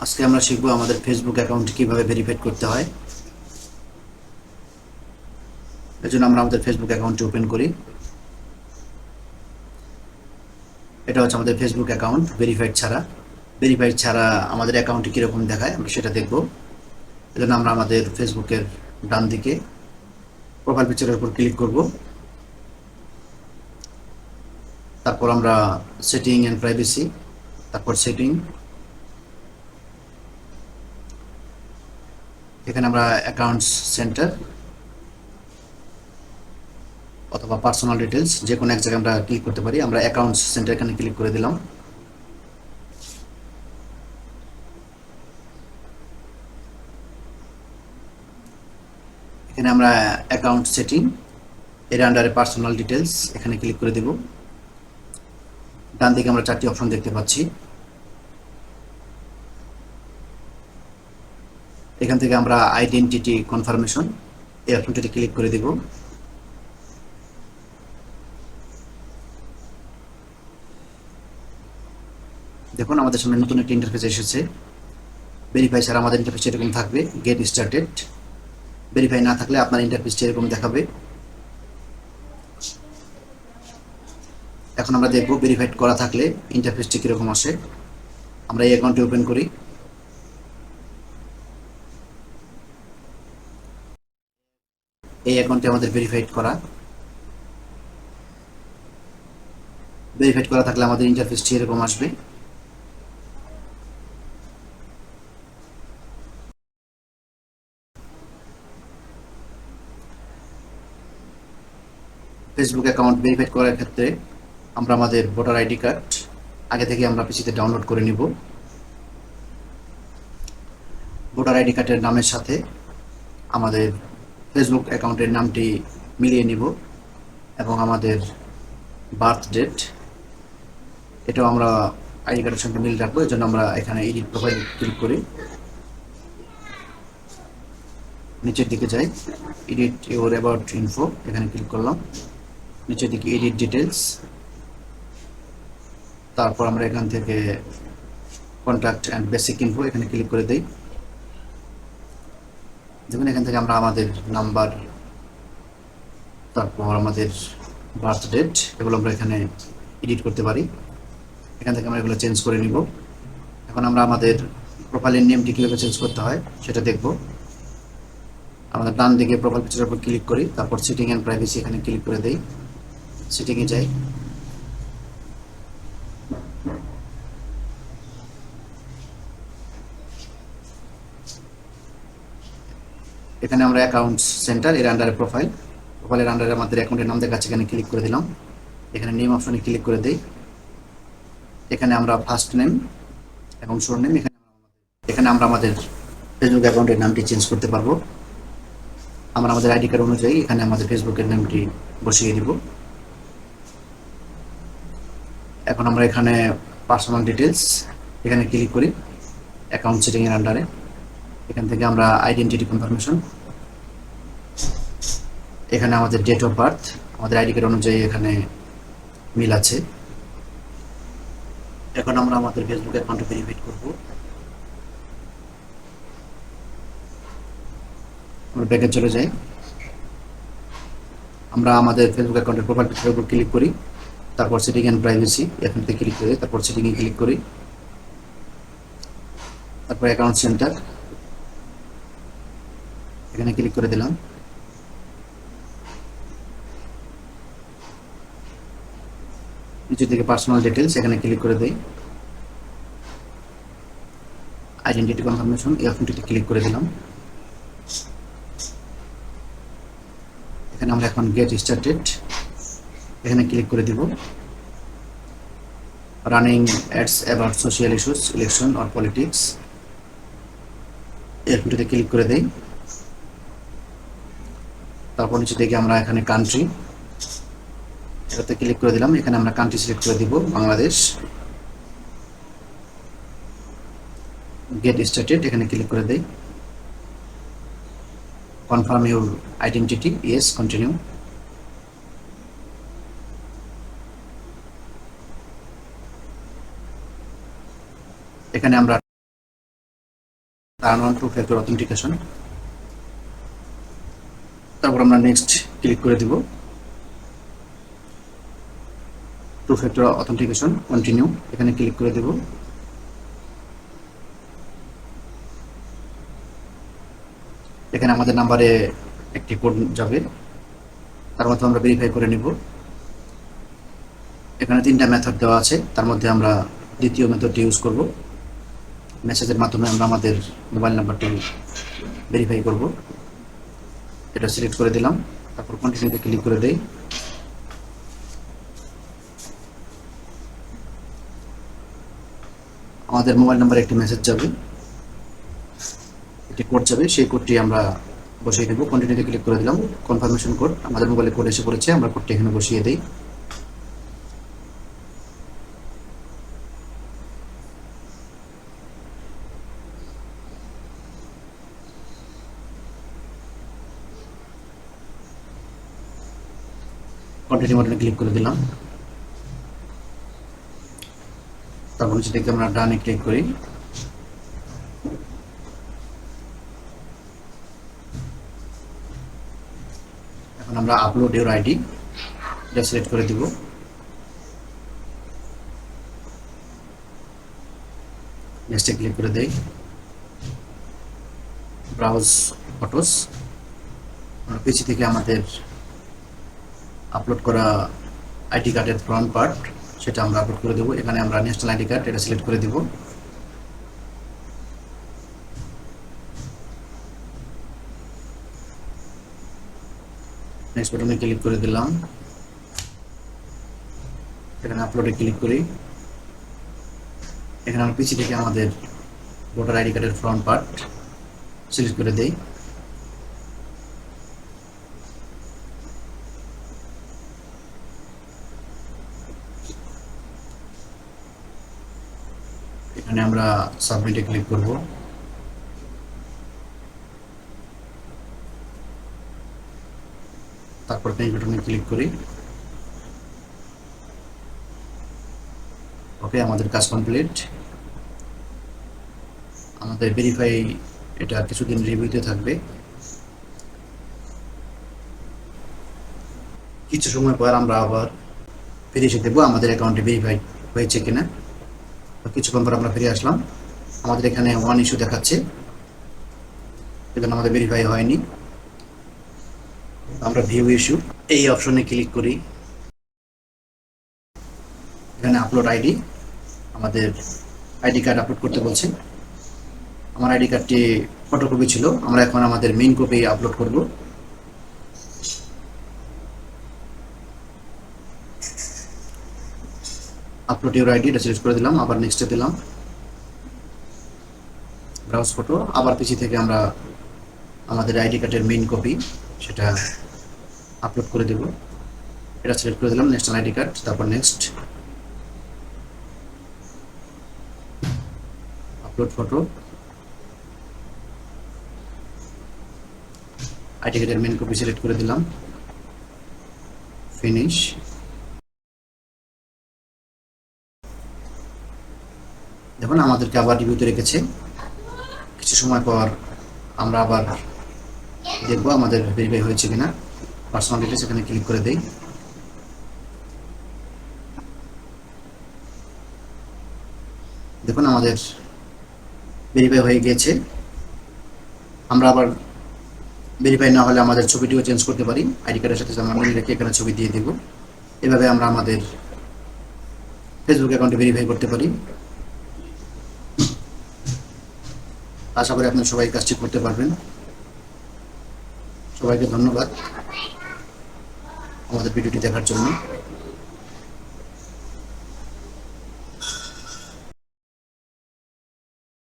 আজকে আমরা শিখবো আমাদের ফেসবুক অ্যাকাউন্ট কিভাবে ভেরিফাই করতে হয়। এজন্য আমরা আমাদের ফেসবুক অ্যাকাউন্টটি ওপেন করি। এটা হচ্ছে আমাদের ফেসবুক অ্যাকাউন্ট ভেরিফাইড ছাড়া আমাদের অ্যাকাউন্টটি কীরকম দেখায় আমরা সেটা দেখব। এজন্য আমরা আমাদের ফেসবুকের ডান দিকে প্রোফাইল পিকচারের উপর ক্লিক করব। তারপর আমরা সেটিং অ্যান্ড প্রাইভেসি, তারপর সেটিং, এখানে আমরা অ্যাকাউন্টস সেন্টার অথবা পার্সোনাল ডিটেলস যে কোনো এক জায়গায় আমরা ক্লিক করতে পারি। আমরা অ্যাকাউন্টস সেন্টার এখানে ক্লিক করে দিলাম। এখানে আমরা অ্যাকাউন্ট সেটিং এর আন্ডারে পার্সোনাল ডিটেলস এখানে ক্লিক করে দেব। ডান দিকে আমরা 4টি অপশন দেখতে পাচ্ছি। এখান থেকে আমরা আইডেন্টিটি কনফার্মেশন এই অপশনটিতে ক্লিক করে দেব। দেখুন আমাদের সামনে নতুন একটি ইন্টারফেস এসেছে। ভেরিফাই ছাড়া আমাদের ইন্টারফেস এরকম থাকবে, গেট স্টার্টেড। ভেরিফাই না থাকলে আপনার ইন্টারফেসটি এরকম দেখাবে। এখন আমরা দেখব ভেরিফাইড করা থাকলে ইন্টারফেসটি কীরকম আসে। আমরা এই অ্যাকাউন্টটি ওপেন করি। এই অ্যাকাউন্টটি আমাদের ভেরিফাইড করা থাকলে আমাদের ইন্টারফেসটি এরকম আসবে। ফেসবুক অ্যাকাউন্ট ভেরিফাইড করার ক্ষেত্রে আমরা আমাদের ভোটার আইডি কার্ড আগে থেকে আমরা পিসিতে ডাউনলোড করে নিব। ভোটার আইডি কার্ডের নামের সাথে আমাদের ফেসবুক অ্যাকাউন্টের নামটি মিলিয়ে নিব এবং আমাদের বার্থ ডেট এটাও আমরা আইডি কার্ডের সঙ্গে মিল রাখবো। এই জন্য আমরা এখানে এডিট প্রোফাইল ক্লিক করি, নিচের দিকে যাই, এডিট ইউর অ্যাবাউট ইনফো এখানে ক্লিক করলাম, নিচের দিকে এডিট ডিটেলস, তারপর আমরা এখান থেকে কন্ট্যাক্ট অ্যান্ড বেসিক ইনফো এখানে ক্লিক করে দিই। দেখুন এখান থেকে আমরা আমাদের নাম্বার, তারপর আমাদের বার্থ ডেট এগুলো আমরা এখানে এডিট করতে পারি। এখান থেকে আমরা এগুলো চেঞ্জ করে নিব। এখন আমরা আমাদের প্রোফাইলের নেমটি কীভাবে চেঞ্জ করতে হয় সেটা দেখব। আমাদের ডান দিকে প্রোফাইল পিকচারের উপর ক্লিক করি, তারপর সেটিং অ্যান্ড প্রাইভেসি এখানে ক্লিক করে দেই। সেটিংয়ে যাই, এখানে আমরা অ্যাকাউন্টস সেন্টার এর আন্ডারে প্রোফাইলের আন্ডারে আমাদের অ্যাকাউন্টের নাম দেখাচ্ছে, এখানে ক্লিক করে দিলাম। এখানে নেম অপশনে ক্লিক করে দেই। এখানে আমরা ফার্স্ট নেম এবং শোর নেম এখানে আমরা আমাদের ফেসবুক অ্যাকাউন্টের নামটি চেঞ্জ করতে পারবো। আমরা আমাদের আইডি কার্ড অনুযায়ী এখানে আমাদের ফেসবুকের নামটি বসিয়ে দিব। এখন আমরা এখানে পার্সোনাল ডিটেলস এখানে ক্লিক করি অ্যাকাউন্ট সেটিংয়ের আন্ডারে। এখান থেকে আমরা আইডেন্টিটি কনফার্মেশন, এখানে আমাদের ডেট অফ বার্থ আমাদের আইডি কার্ড অনুযায়ী এখানে মিল আছে। এখন আমরা আমাদের ফেসবুক অ্যাকাউন্ট ভেরিফাই করব। আমরা ব্যাকে চলে যাই, আমরা আমাদের ফেসবুক অ্যাকাউন্টের প্রোফাইল পিকচারের উপর ক্লিক করি, তারপর সেটিং অ্যান্ড প্রাইভেসি এখান থেকে ক্লিক করে তারপর সেটিংয়ে ক্লিক করি, তারপর অ্যাকাউন্ট সেন্টার এখানে ক্লিক করে দিলাম। নিচের দিকে পার্সোনাল ডিটেলস এখানে ক্লিক করে দেই। আইডেন্টিটি কনফার্মেশন এই অপশনটিতে ক্লিক করে দিলাম। এখানে আমরা এখন গেট স্টার্টেড এখানে ক্লিক করে দিব। Running ads about social issues, election or politics এই অপশনটিতে ক্লিক করে দেই। তারপর নিচে থেকে আমরা এখানে কান্ট্রি এটাতে ক্লিক করে দিলাম। এখানে আমরা কান্ট্রি সিলেক্ট করে দিব বাংলাদেশ। গেট স্টার্টেড এখানে ক্লিক করে দেই। Confirm your identity, yes, continue. এখানে আমরা turn on two factor authentication. তারপর আমরা নেক্সট ক্লিক করে দিব। টু ফ্যাক্টর অথেন্টিকেশন কন্টিনিউ, এখানে ক্লিক করে দেব। এখানে আমাদের নাম্বারে একটি কোড যাবে, তার মধ্যে আমরা ভেরিফাই করে নিব। এখানে 3টা মেথড দেওয়া আছে, তার মধ্যে আমরা দ্বিতীয় মেথডটি ইউজ করব। মেসেজের মাধ্যমে আমরা আমাদের মোবাইল নাম্বারটি ভেরিফাই করব। এটা সিলেক্ট করে দিলাম, তারপর কন্টিনিউতে ক্লিক করে দেই। আমাদের মোবাইল নাম্বারে একটি মেসেজ যাবে, একটি কোড যাবে, সেই কোডটি আমরা বসিয়ে দেব। কন্টিনিউতে ক্লিক করে দিলাম। কনফার্মেশন কোড, আমাদের মোবাইলে কোড এসে পড়েছে, আমরা কোডটি এখানে বসিয়ে দিই। কন্টিনিউ বাটনে ক্লিক করে দিলাম। তারপর নিচে থেকে আমরা ডানে ক্লিক করি। এখন আমরা আপলোড ইউর আইডি এটা সিলেক্ট করে দিব। নেক্সটে ক্লিক করে দেই। ব্রাউজ ফটোস, পিসি থেকে আমাদের আপলোড করা আইডি কার্ডের ফ্রন্ট পার্ট সেটা আমরা আপলোড করে দেবো। এখানে আমরা ন্যাশনাল আইডি কার্ড এটা সিলেক্ট করে দিব। নেক্সট বাটনে ক্লিক করে দিলাম। এখানে আপলোডে ক্লিক করি। এখানে আমরা পিসি থেকে আমাদের ভোটার আইডি কার্ডের ফ্রন্ট পার্ট সিলেক্ট করে দেই। এখানে আমরা সাবমিটে ক্লিক করব। তারপর পেজ বাটনে ক্লিক করি। ওকে, আমাদের কাজ কমপ্লিট। আমাদের ভেরিফাই এটা কিছুদিন রিভিউতে থাকবে। কিছু সময় পর আমরা আবার ফিরে এসে দেবো আমাদের অ্যাকাউন্টে ভেরিফাই হয়েছে কিনা। কিছুক্ষণ পর আমরা ফিরে আসলাম। আমাদের এখানে 1 ইস্যু দেখাচ্ছে, এখানে আমাদের ভেরিফাই হয়নি। আমরা ভিউ ইস্যু এই অপশনে ক্লিক করি। এখানে আপলোড আইডি, আমাদের আইডি কার্ড আপলোড করতে বলছে। আমার আইডি কার্ডটি ফটোকপি ছিল, আমরা এখন আমাদের মেইন কপি আপলোড করব। আপলোড ইউর আইডি এটা সিলেক্ট করে দিলাম, আবার নেক্সটে দিলাম। ব্রাউজ ফটো, আবার পিসি থেকে আমরা আমাদের আইডি কার্ডের মেইন কপি সেটা আপলোড করে দেব। এটা সিলেক্ট করে দিলাম, ন্যাশনাল আইডি কার্ড, তারপর নেক্সট। আপলোড ফটো, আইডি কার্ডের মেইন কপি সিলেক্ট করে দিলাম, ফিনিশ। দেখুন আমাদেরকে আবার রিভিউতে রেখেছে। কিছু সময় পর আমরা আবার দেখবো আমাদের ভেরিফাই হয়েছে কিনা। পার্সোনাল ডিটেইলস এখানে ক্লিক করে দেই। দেখুন আমাদের ভেরিফাই হয়ে গিয়েছে। আমরা আবার ভেরিফাই না হলে আমাদের ছবিটিও চেঞ্জ করতে পারি। আইডি কার্ডের সাথে আমরা মিলিয়ে রেখে এখানে ছবি দিয়ে দেব। এভাবে আমরা আমাদের ফেসবুক অ্যাকাউন্টে ভেরিফাই করতে পারি। আশা করি আপনারা সবাই কাজটি করতে পারবেন। সবাইকে ধন্যবাদ আমাদের ভিডিওটি দেখার জন্য।